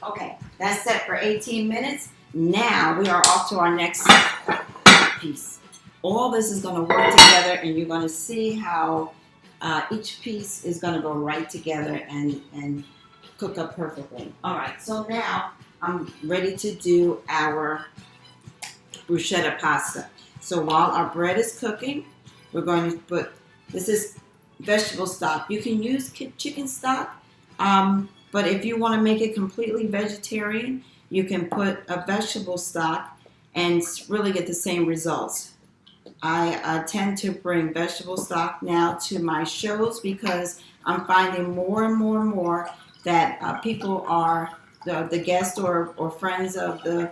Okay, that's set for 18 minutes. Now we are off to our next piece. All this is going to work together, and you're going to see how each piece is going to go right together and cook up perfectly. All right, so now I'm ready to do our bruschetta pasta. So while our bread is cooking, we're going to put, this is vegetable stock. You can use chicken stock, but if you want to make it completely vegetarian, you can put a vegetable stock and really get the same results. I tend to bring vegetable stock now to my shows because I'm finding more and more and more that people are, the guests or friends of the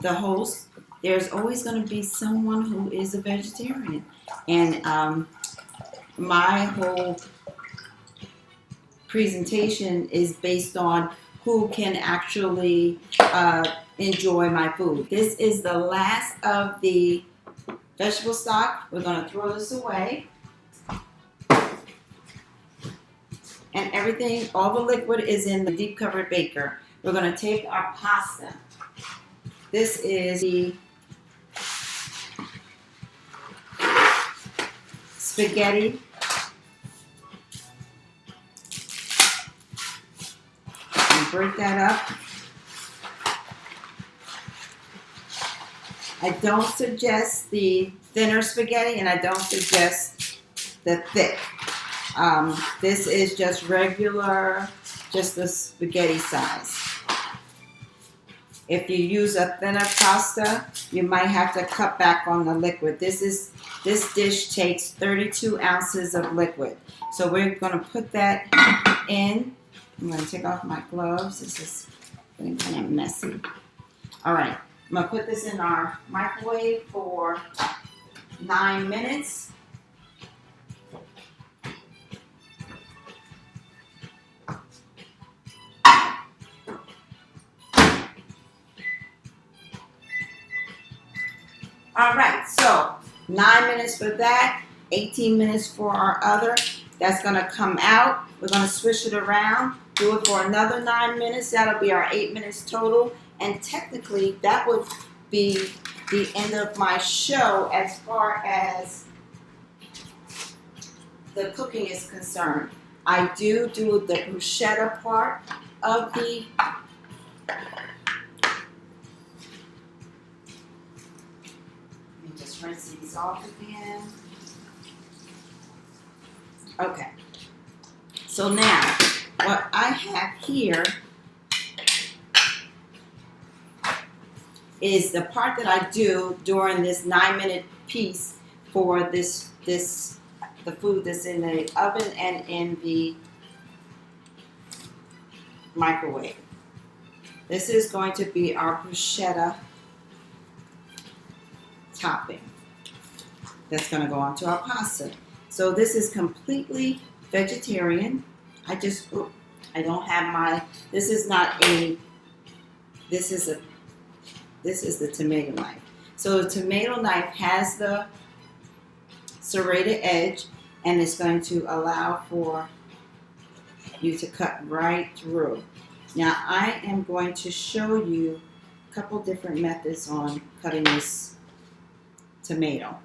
host, there's always going to be someone who is a vegetarian. And my whole presentation is based on who can actually enjoy my food. This is the last of the vegetable stock. We're going to throw this away. And everything, all the liquid is in the deep covered baker. We're going to take our pasta. This is the spaghetti. And break that up. I don't suggest the thinner spaghetti, and I don't suggest the thick. This is just regular, just the spaghetti size. If you use a thinner pasta, you might have to cut back on the liquid. This dish takes 32 ounces of liquid. So we're going to put that in. I'm going to take off my gloves. This is getting kind of messy. All right. I'm going to put this in our microwave for 9 minutes. All right, so 9 minutes for that, 18 minutes for our other. That's going to come out. We're going to swish it around, do it for another 9 minutes. That'll be our 8 minutes total. And technically, that would be the end of my show as far as the cooking is concerned. I do the bruschetta part of the rinse these off again. Okay. So now, what I have here is the part that I do during this 9-minute piece for the food that's in the oven and in the microwave. This is going to be our bruschetta topping that's going to go onto our pasta. So this is completely vegetarian. I don't have my, this is the tomato knife. So the tomato knife has the serrated edge, and it's going to allow for you to cut right through. Now I am going to show you a couple different methods on cutting this tomato.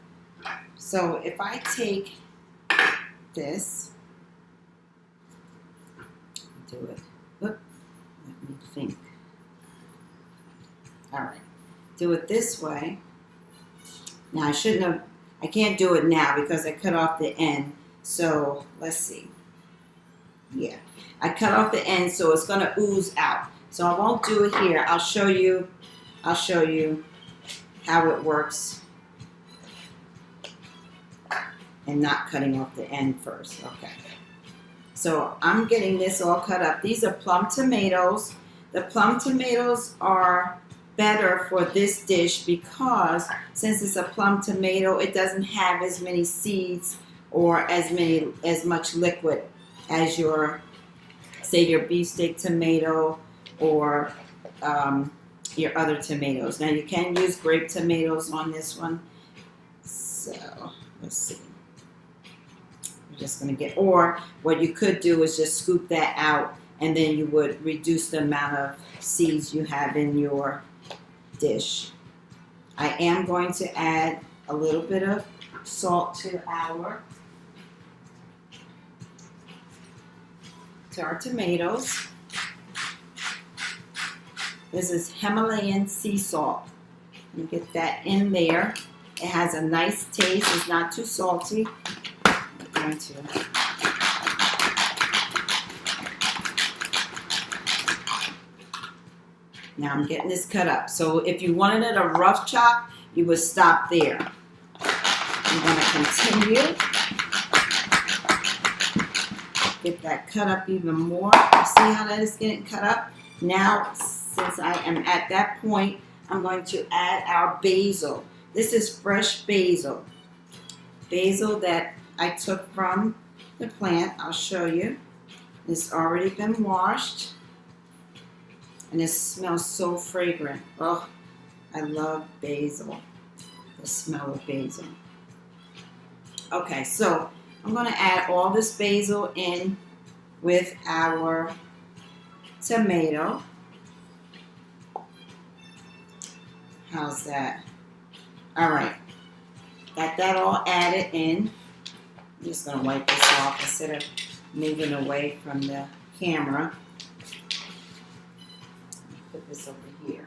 So if I take this, do it. Let me think. All right, do it this way. Now I can't do it now because I cut off the end. So let's see. Yeah, I cut off the end, so it's going to ooze out. So I won't do it here. I'll show you how it works. And not cutting off the end first. Okay. So I'm getting this all cut up. These are plum tomatoes. The plum tomatoes are better for this dish because since it's a plum tomato, it doesn't have as many seeds or as much liquid as your, say, your beefsteak tomato or your other tomatoes. Now you can use grape tomatoes on this one. So let's see. Just going to get, or what you could do is just scoop that out and then you would reduce the amount of seeds you have in your dish. I am going to add a little bit of salt to our tomatoes. This is Himalayan sea salt. You get that in there. It has a nice taste. It's not too salty. I'm going to now I'm getting this cut up. So if you wanted it a rough chop, you would stop there. I'm going to continue. Get that cut up even more. You see how that is getting cut up? Now, since I am at that point, I'm going to add our basil. This is fresh basil. Basil that I took from the plant. I'll show you. It's already been washed. And it smells so fragrant. Oh, I love basil. The smell of basil. Okay, so I'm going to add all this basil in with our tomato. How's that? All right. Got that all added in. I'm just going to wipe this off instead of moving away from the camera. Put this over here.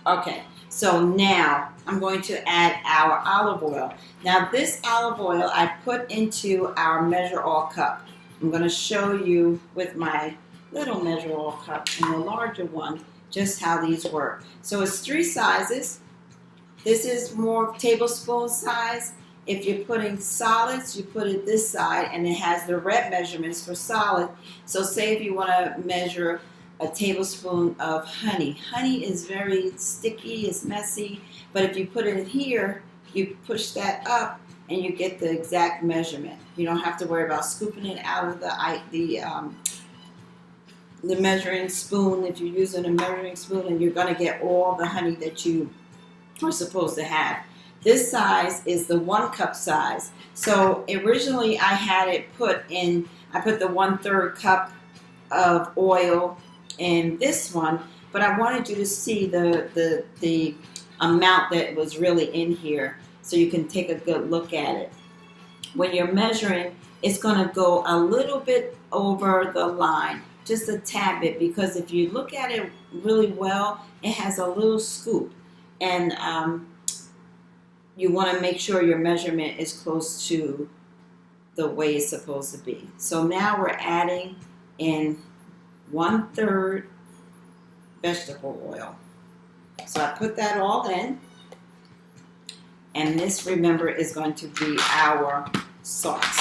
Okay, so now I'm going to add our olive oil. Now this olive oil I put into our measure all cup. I'm going to show you with my little measure all cup and the larger one just how these work. So it's 3 sizes. This is more tablespoon size. If you're putting solids, you put it this side, and it has the red measurements for solid. So say if you want to measure a tablespoon of honey. Honey is very sticky, it's messy, but if you put it in here, you push that up and you get the exact measurement. You don't have to worry about scooping it out of the measuring spoon if you're using a measuring spoon, and you're going to get all the honey that you are supposed to have. This size is the 1 cup size. So originally I had it put in, I put the 1/3 cup of oil in this one, but I wanted you to see the amount that was really in here so you can take a good look at it. When you're measuring, it's going to go a little bit over the line, just a tad bit, because if you look at it really well, it has a little scoop, and you want to make sure your measurement is close to the way it's supposed to be. So now we're adding in 1/3 vegetable oil. So I put that all in, and this, remember, is going to be our sauce.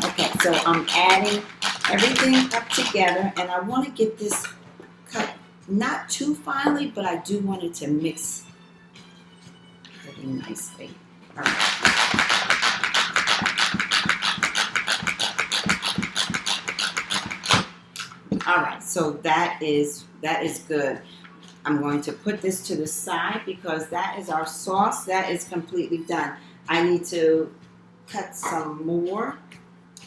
Okay, so I'm adding everything up together, and I want to get this cut not too finely, but I do want it to mix pretty nicely. All right. All right, so that is good. I'm going to put this to the side because that is our sauce. That is completely done. I need to cut some more.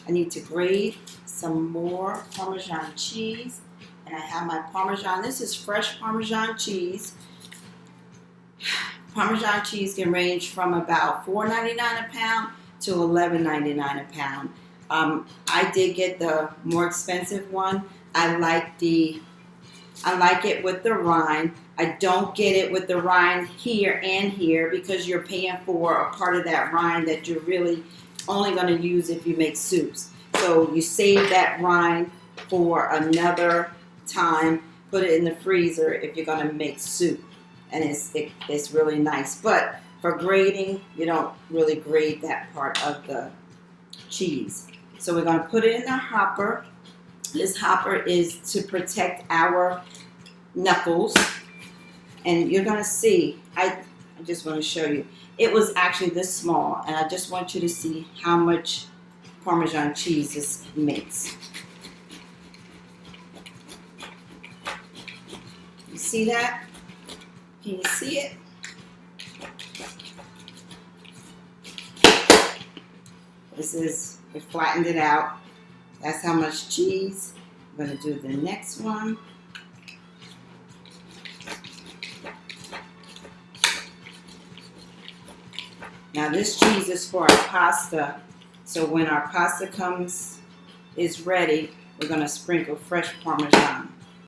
I need to grate some more Parmesan cheese. And I have my Parmesan. This is fresh Parmesan cheese. Parmesan cheese can range from about $4.99 a pound to $11.99 a pound. I did get the more expensive one. I like it with the rind. I don't get it with the rind here and here because you're paying for a part of that rind that you're really only going to use if you make soups. So you save that rind for another time. Put it in the freezer if you're going to make soup, and it's really nice. But for grating, you don't really grate that part of the cheese. So we're going to put it in the hopper. This hopper is to protect our knuckles. And you're going to see, I just want to show you. It was actually this small, and I just want you to see how much Parmesan cheese this makes. You see that? Can you see it? It flattened it out. That's how much cheese. I'm going to do the next one. Now this cheese is for our pasta. So when our pasta is ready, we're going to sprinkle fresh Parmesan.